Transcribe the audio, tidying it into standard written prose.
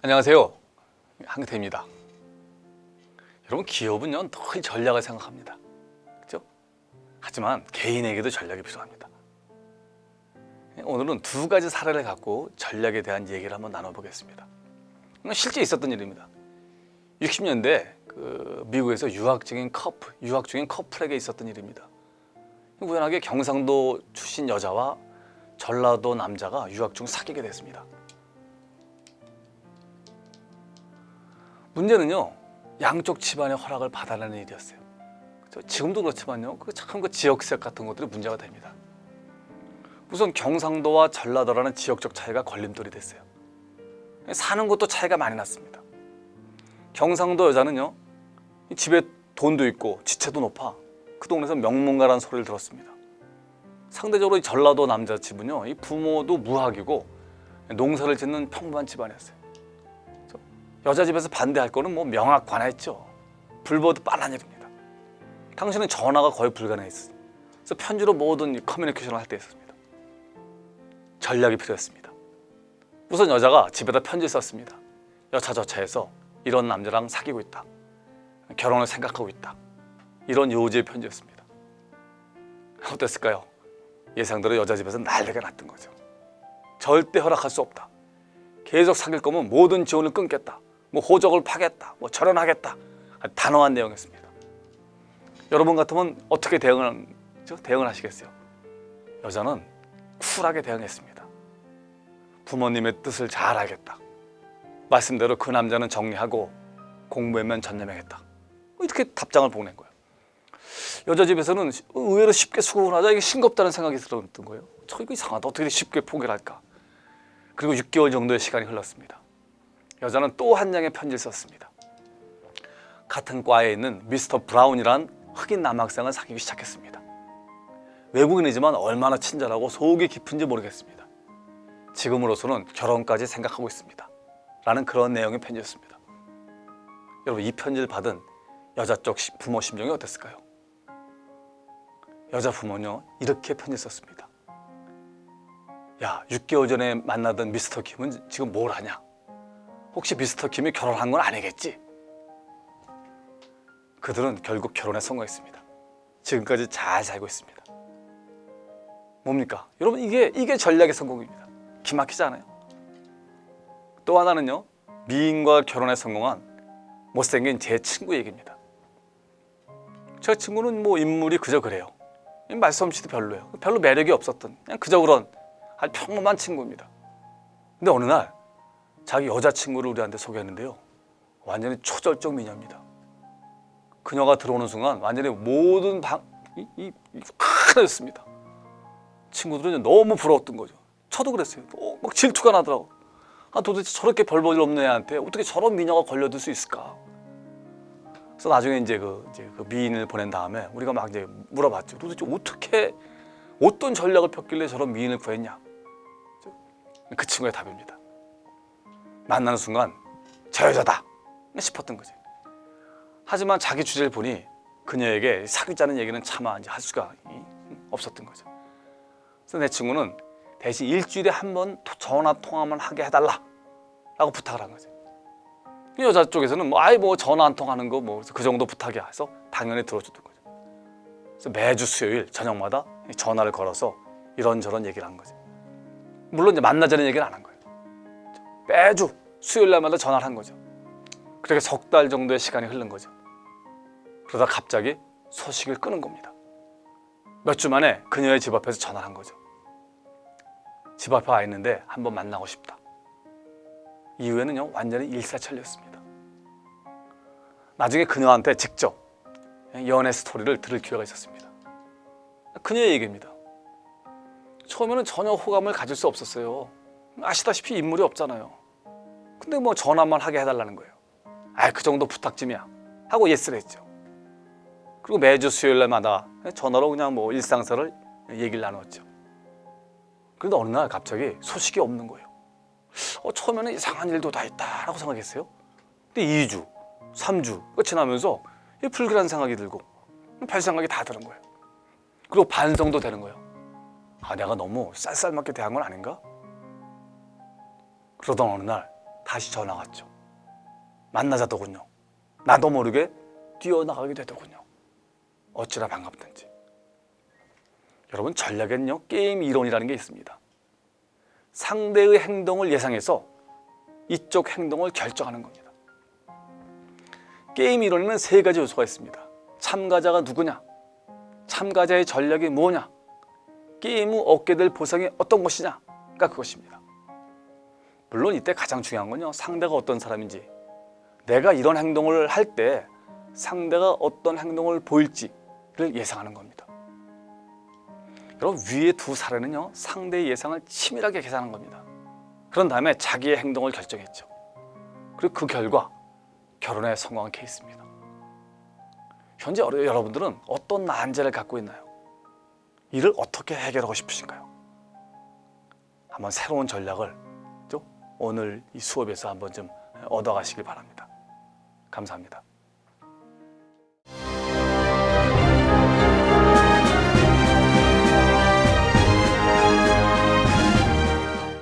안녕하세요, 한기태입니다. 여러분, 기업은요 늘 전략을 생각합니다, 그렇죠? 하지만 개인에게도 전략이 필요합니다. 오늘은 두 가지 사례를 갖고 전략에 대한 얘기를 한번 나눠보겠습니다. 이건 실제 있었던 일입니다. 60년대 미국에서 유학 중인 커플에게 있었던 일입니다. 우연하게 경상도 출신 여자와 전라도 남자가 유학 중 사귀게 됐습니다. 문제는요, 양쪽 집안의 허락을 받아내는 일이었어요. 그렇죠? 지금도 그렇지만요, 참 지역색 같은 것들이 문제가 됩니다. 우선 경상도와 전라도라는 지역적 차이가 걸림돌이 됐어요. 사는 곳도 차이가 많이 났습니다. 경상도 여자는요, 집에 돈도 있고 지체도 높아 그 동네에서 명문가라는 소리를 들었습니다. 상대적으로 이 전라도 남자 집은요, 이 부모도 무학이고 농사를 짓는 평범한 집안이었어요. 여자 집에서 반대할 거는 뭐 명확관화했죠. 불보듯 뻔한 일입니다. 당시는 전화가 거의 불가능했어요. 그래서 편지로 모든 커뮤니케이션을 할 때 있었습니다. 전략이 필요했습니다. 우선 여자가 집에다 편지를 썼습니다. 여차저차해서 이런 남자랑 사귀고 있다, 결혼을 생각하고 있다, 이런 요지의 편지였습니다. 어땠을까요? 예상대로 여자 집에서 난리가 났던 거죠. 절대 허락할 수 없다, 계속 사귈 거면 모든 지원을 끊겠다, 뭐 호적을 파겠다, 뭐 절연하겠다, 단호한 내용이었습니다. 여러분 같으면 어떻게 대응을 하시겠어요? 여자는 쿨하게 대응했습니다. 부모님의 뜻을 잘 알겠다, 말씀대로 그 남자는 정리하고 공부에만 전념하겠다, 이렇게 답장을 보낸 거예요. 여자 집에서는 의외로 쉽게 수긍을 하자, 이게 싱겁다는 생각이 들었던 거예요. 저 이거 이상하다, 어떻게 쉽게 포기를 할까. 그리고 6개월 정도의 시간이 흘렀습니다. 여자는 또 한 장의 편지를 썼습니다. 같은 과에 있는 미스터 브라운이란 흑인 남학생을 사귀기 시작했습니다. 외국인이지만 얼마나 친절하고 속이 깊은지 모르겠습니다. 지금으로서는 결혼까지 생각하고 있습니다, 라는 그런 내용의 편지였습니다. 여러분, 이 편지를 받은 여자 쪽 부모 심정이 어땠을까요? 여자 부모는요, 이렇게 편지 썼습니다. 야, 6개월 전에 만나던 미스터 김은 지금 뭘 하냐? 혹시 미스터 김이 결혼한 건 아니겠지? 그들은 결국 결혼에 성공했습니다. 지금까지 잘 살고 있습니다. 뭡니까? 여러분, 이게 전략의 성공입니다. 기막히지 않아요? 또 하나는요, 미인과 결혼에 성공한 못생긴 제 친구 얘기입니다. 제 친구는 뭐 인물이 그저 그래요. 말솜씨도 별로예요. 별로 매력이 없었던, 그냥 그저 그런 아주 평범한 친구입니다. 근데 어느 날 자기 여자친구를 우리한테 소개했는데요, 완전히 초절정 미녀입니다. 그녀가 들어오는 순간 완전히 모든 하나였습니다. 친구들은 너무 부러웠던 거죠. 저도 그랬어요. 막 질투가 나더라고. 도대체 저렇게 별 볼 일 없는 애한테 어떻게 저런 미녀가 걸려들 수 있을까. 그래서 나중에 이제 그 미인을 보낸 다음에 우리가 막 이제 물어봤죠. 도대체 어떤 전략을 폈길래 저런 미인을 구했냐. 그 친구의 답입니다. 만나는 순간 저 여자다 싶었던 거지. 하지만 자기 주제를 보니 그녀에게 사귀자는 얘기는 차마 이제 할 수가 없었던 거죠. 그래서 내 친구는 대신 일주일에 한 번 전화 통화만 하게 해달라 라고 부탁을 한 거죠. 여자 쪽에서는 뭐 전화 한 통하는 거 그 정도 부탁이야 해서 당연히 들어줬던 거죠. 그래서 매주 수요일 저녁마다 전화를 걸어서 이런저런 얘기를 한 거죠. 물론 이제 만나자는 얘기는 안 한 거예요. 매주 수요일 날마다 전화를 한 거죠. 그렇게 석 달 정도의 시간이 흐른 거죠. 그러다 갑자기 소식을 끊은 겁니다. 몇 주 만에 그녀의 집 앞에서 전화를 한 거죠. 집 앞에 와 있는데 한번 만나고 싶다. 이후에는요, 완전히 일사천리였습니다. 나중에 그녀한테 직접 연애 스토리를 들을 기회가 있었습니다. 그녀의 얘기입니다. 처음에는 전혀 호감을 가질 수 없었어요. 아시다시피 인물이 없잖아요. 근데 뭐 전화만 하게 해달라는 거예요. 그 정도 부탁쯤이야 하고 예스를 했죠. 그리고 매주 수요일 날마다 전화로 그냥 뭐 일상사를 얘기를 나눴죠. 그런데 어느 날 갑자기 소식이 없는 거예요. 처음에는 이상한 일도 다 있다라고 생각했어요. 근데 2주, 3주 지나면서 불길한 생각이 들고 별 생각이 다 드는 거예요. 그리고 반성도 되는 거예요. 내가 너무 쌀쌀맞게 대한 건 아닌가? 그러던 어느 날 다시 전화가 왔죠. 만나자더군요. 나도 모르게 뛰어나가게 되더군요. 어찌나 반갑든지. 여러분, 전략에는요, 게임 이론이라는 게 있습니다. 상대의 행동을 예상해서 이쪽 행동을 결정하는 겁니다. 게임 이론에는 세 가지 요소가 있습니다. 참가자가 누구냐, 참가자의 전략이 뭐냐, 게임 후 얻게 될 보상이 어떤 것이냐가 그것입니다. 물론 이때 가장 중요한 건요, 상대가 어떤 사람인지, 내가 이런 행동을 할 때 상대가 어떤 행동을 보일지를 예상하는 겁니다. 여러분, 위의 두 사례는요, 상대의 예상을 치밀하게 계산한 겁니다. 그런 다음에 자기의 행동을 결정했죠. 그리고 그 결과 결혼에 성공한 케이스입니다. 현재 여러분들은 어떤 난제를 갖고 있나요? 이를 어떻게 해결하고 싶으신가요? 한번 새로운 전략을 오늘 이 수업에서 한번 좀 얻어가시길 바랍니다. 감사합니다.